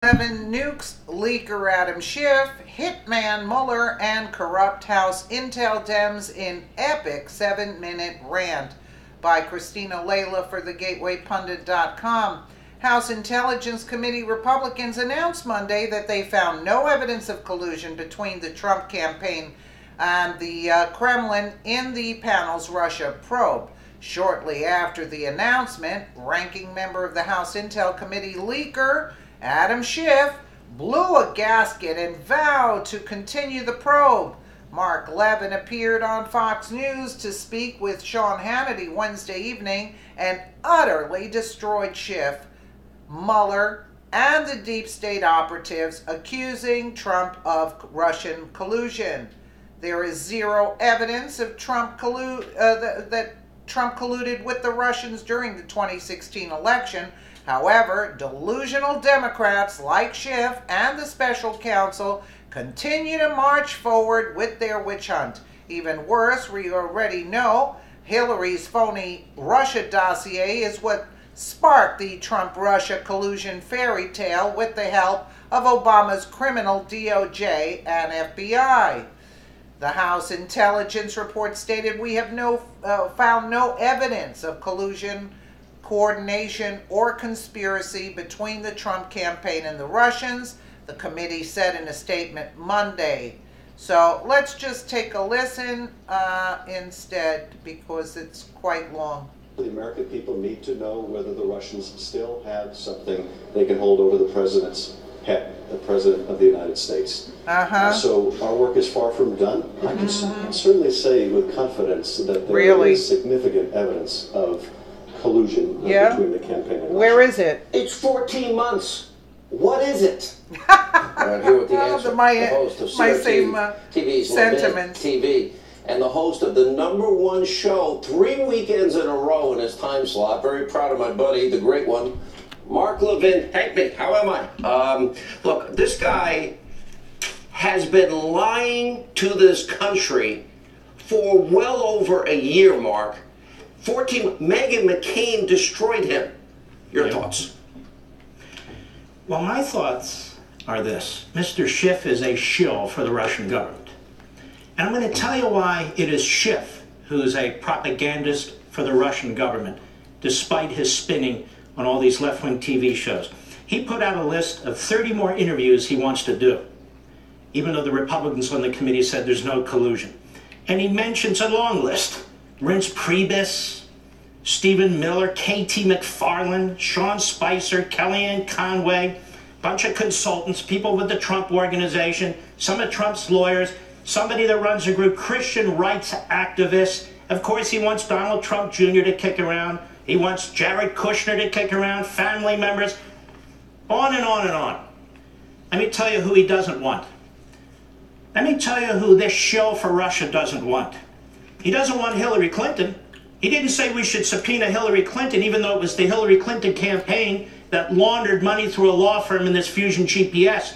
Levin, Nukes leaker Adam Schiff, hitman Mueller, and corrupt House Intel Dems in epic 7-minute rant by Christina Layla for thegatewaypundit.com. House Intelligence Committee Republicans announced Monday that they found no evidence of collusion between the Trump campaign and the Kremlin in the panel's Russia probe. Shortly after the announcement, ranking member of the House Intel Committee leaker Adam Schiff blew a gasket and vowed to continue the probe. Mark Levin appeared on Fox News to speak with Sean Hannity Wednesday evening and utterly destroyed Schiff, Mueller, and the deep state operatives accusing Trump of Russian collusion. There is zero evidence of that Trump colluded with the Russians during the 2016 election. However, delusional Democrats like Schiff and the special counsel continue to march forward with their witch hunt. Even worse, we already know Hillary's phony Russia dossier is what sparked the Trump-Russia collusion fairy tale with the help of Obama's criminal DOJ and FBI. The House Intelligence Report stated we have found no evidence of collusion, coordination, or conspiracy between the Trump campaign and the Russians, the committee said in a statement Monday. So let's just take a listen instead, because it's quite long. The American people need to know whether the Russians still have something they can hold over the president's head, the President of the United States. So our work is far from done. I can certainly say with confidence that there is significant evidence of collusion between the campaign and Russia. Where is it? It's 14 months. What is it? Here with the answer, the host of TV's Levin TV, and the host of the #1 show 3 weekends in a row in his time slot. Very proud of my buddy, the great one, Mark Levin. Hey, how am I? Look, this guy has been lying to this country for well over a year, Mark. Meghan McCain destroyed him. Your thoughts? Well, my thoughts are this. Mr. Schiff is a shill for the Russian government. And I'm going to tell you why it is Schiff who is a propagandist for the Russian government, despite his spinning on all these left-wing TV shows. He put out a list of 30 more interviews he wants to do, even though the Republicans on the committee said there's no collusion. And he mentions a long list. Reince Priebus, Stephen Miller, K.T. McFarland, Sean Spicer, Kellyanne Conway, bunch of consultants, people with the Trump Organization, some of Trump's lawyers, somebody that runs a group, Christian rights activists. Of course, he wants Donald Trump Jr. to kick around. He wants Jared Kushner to kick around, family members, on and on and on. Let me tell you who he doesn't want. Let me tell you who this shill for Russia doesn't want. He doesn't want Hillary Clinton. He didn't say we should subpoena Hillary Clinton, even though it was the Hillary Clinton campaign that laundered money through a law firm in this Fusion GPS.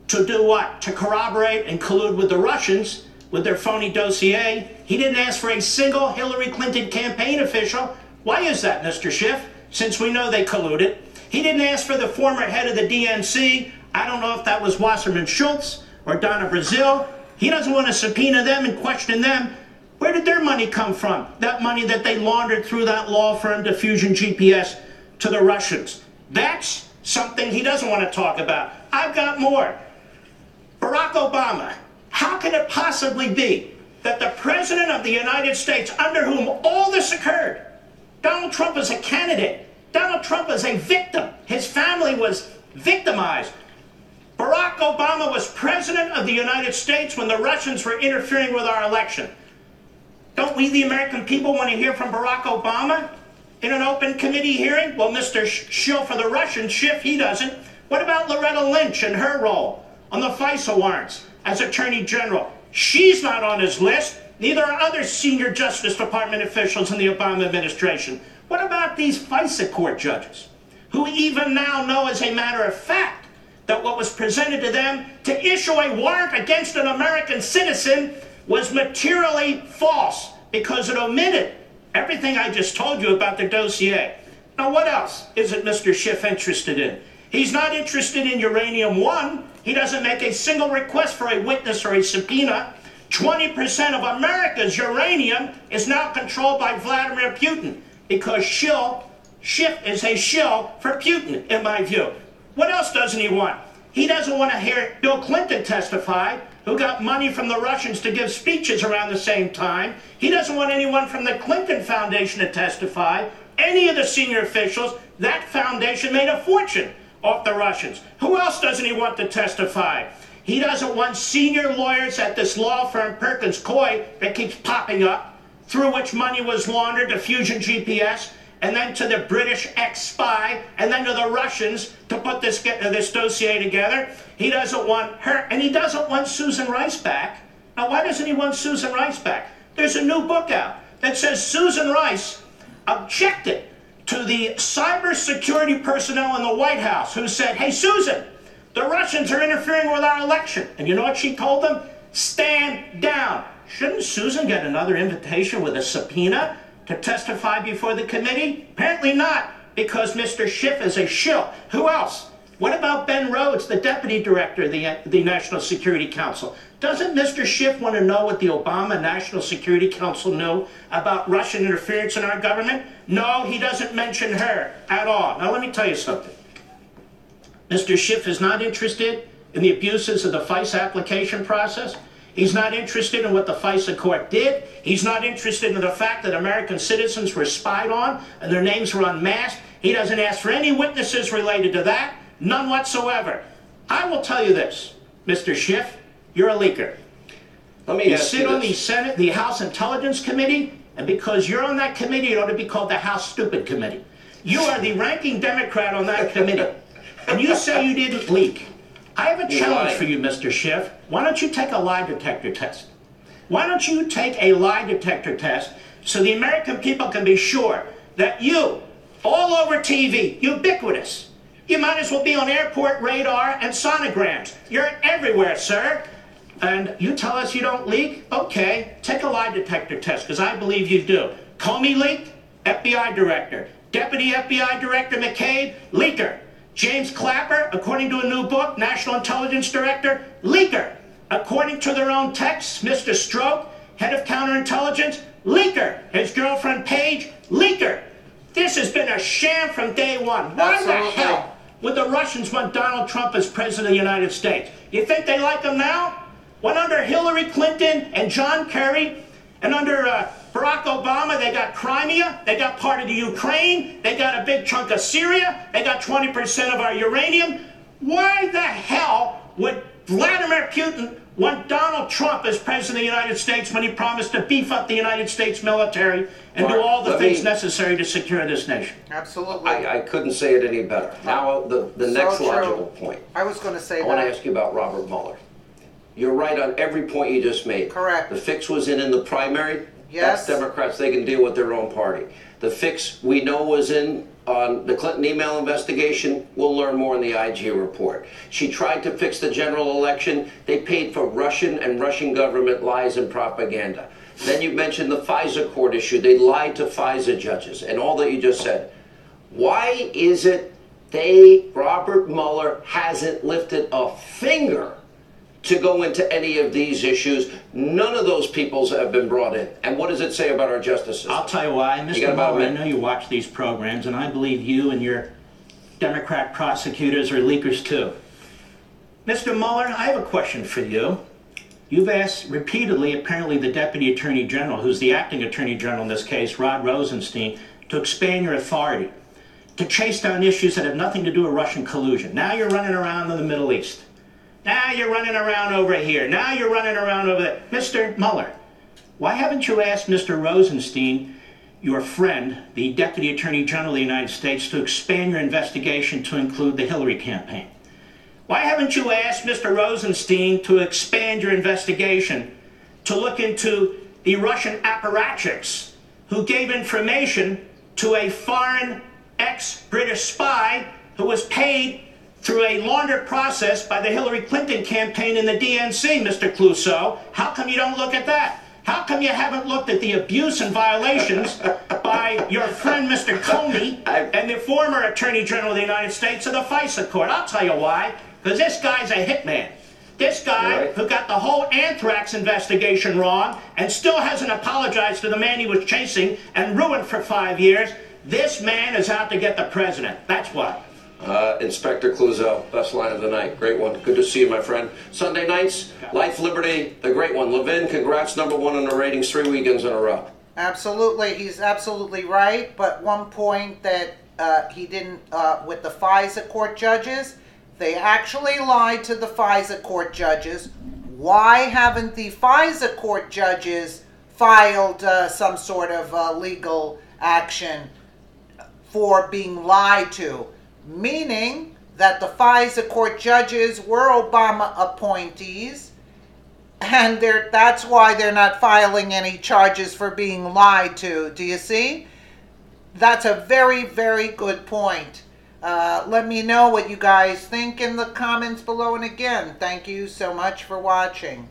To do what? To corroborate and collude with the Russians with their phony dossier. He didn't ask for a single Hillary Clinton campaign official. Why is that, Mr. Schiff? Since we know they colluded. He didn't ask for the former head of the DNC. I don't know if that was Wasserman Schultz or Donna Brazil. He doesn't want to subpoena them and question them. Where did their money come from? That money that they laundered through that law firm to Fusion GPS to the Russians. That's something he doesn't want to talk about. I've got more. Barack Obama. How can it possibly be that the President of the United States, under whom all this occurred, Donald Trump is a candidate. Donald Trump is a victim. His family was victimized. Barack Obama was President of the United States when the Russians were interfering with our election. Don't we, the American people, want to hear from Barack Obama in an open committee hearing? Well, Mr. Shill for the Russians, Schiff, he doesn't. What about Loretta Lynch and her role on the FISA warrants as Attorney General? She's not on his list. Neither are other senior Justice Department officials in the Obama administration. What about these FISA court judges, who even now know as a matter of fact that what was presented to them to issue a warrant against an American citizen was materially false because it omitted everything I just told you about the dossier? Now, what else isn't Mr. Schiff interested in? He's not interested in uranium one. He doesn't make a single request for a witness or a subpoena. 20% of America's uranium is now controlled by Vladimir Putin because Schiff is a shill for Putin, in my view. What else doesn't he want? He doesn't want to hear Bill Clinton testify, who got money from the Russians to give speeches around the same time. He doesn't want anyone from the Clinton Foundation to testify. Any of the senior officials, that foundation made a fortune off the Russians. Who else doesn't he want to testify? He doesn't want senior lawyers at this law firm, Perkins Coie, that keeps popping up, through which money was laundered to Fusion GPS, and then to the British ex-spy, and then to the Russians to put this dossier together. He doesn't want her, and he doesn't want Susan Rice back. Now, why doesn't he want Susan Rice back? There's a new book out that says Susan Rice objected to the cybersecurity personnel in the White House who said, hey, Susan, the Russians are interfering with our election. And you know what she told them? Stand down. Shouldn't Susan get another invitation with a subpoena to testify before the committee? Apparently not, because Mr. Schiff is a shill. Who else? What about Ben Rhodes, the deputy director of the National Security Council? Doesn't Mr. Schiff want to know what the Obama National Security Council knew about Russian interference in our government? No, he doesn't mention her at all. Now let me tell you something. Mr. Schiff is not interested in the abuses of the FISA application process. He's not interested in what the FISA court did. He's not interested in the fact that American citizens were spied on and their names were unmasked. He doesn't ask for any witnesses related to that. None whatsoever. I will tell you this, Mr. Schiff, you're a leaker. Let me you ask sit you on this. the House Intelligence Committee, and because you're on that committee, it ought to be called the House Stupid Committee. You are the ranking Democrat on that committee, and you say you didn't leak. I have a challenge for you, Mr. Schiff. Why don't you take a lie detector test? Why don't you take a lie detector test so the American people can be sure that you, all over TV, ubiquitous, you might as well be on airport radar and sonograms. You're everywhere, sir. And you tell us you don't leak? Okay, take a lie detector test, because I believe you do. Comey leaked, FBI director. Deputy FBI Director McCabe, leaker. James Clapper, according to a new book, National Intelligence Director, leaker. According to their own texts, Mr. Stroke, head of counterintelligence, leaker. His girlfriend Paige, leaker. This has been a sham from day one. Why the hell would the Russians want Donald Trump as president of the United States? You think they like him now? When under Hillary Clinton and John Kerry and under Barack Obama, they got Crimea, they got part of the Ukraine, they got a big chunk of Syria, they got 20% of our uranium. Why the hell would Vladimir Putin want Donald Trump as president of the United States when he promised to beef up the United States military and do all the things necessary to secure this nation? Absolutely. I couldn't say it any better. Now, the next logical point. I was going to say I want to ask you about Robert Mueller. You're right on every point you just made. Correct. The fix was in the primary. Yes. That's Democrats. They can deal with their own party. The fix we know was in on the Clinton email investigation. We'll learn more in the IG report. She tried to fix the general election. They paid for Russian and Russian government lies and propaganda. Then you mentioned the FISA court issue. They lied to FISA judges and all that you just said. Why is it Robert Mueller hasn't lifted a finger to go into any of these issues? None of those peoples have been brought in. And what does it say about our justice system? I'll tell you why. Mr. Mueller, I know you watch these programs, and I believe you and your Democrat prosecutors are leakers too. Mr. Mueller, I have a question for you. You've asked repeatedly, apparently, the Deputy Attorney General, who's the acting Attorney General in this case, Rod Rosenstein, to expand your authority, to chase down issues that have nothing to do with Russian collusion. Now you're running around in the Middle East. Now you're running around over here. Now you're running around over there. Mr. Mueller, why haven't you asked Mr. Rosenstein, your friend, the Deputy Attorney General of the United States, to expand your investigation to include the Hillary campaign? Why haven't you asked Mr. Rosenstein to expand your investigation to look into the Russian apparatchiks who gave information to a foreign ex-British spy who was paid through a laundered process by the Hillary Clinton campaign in the DNC, Mr. Clouseau? How come you don't look at that? How come you haven't looked at the abuse and violations by why your friend Mr. Comey and the former Attorney General of the United States are the FISA court. I'll tell you why. Because this guy's a hitman. This guy who got the whole anthrax investigation wrong and still hasn't apologized to the man he was chasing and ruined for 5 years. This man is out to get the president. That's what. Inspector Clouseau, best line of the night. Great one. Good to see you, my friend. Sunday nights, Life, Liberty, the great one. Levin, congrats, #1 in the ratings 3 weekends in a row. Absolutely. He's absolutely right. But one point that he didn't, with the FISA court judges, they actually lied to the FISA court judges. Why haven't the FISA court judges filed some sort of legal action for being lied to? Meaning that the FISA court judges were Obama appointees, and that's why they're not filing any charges for being lied to. Do you see? That's a very, very good point. Let me know what you guys think in the comments below. And again, thank you so much for watching.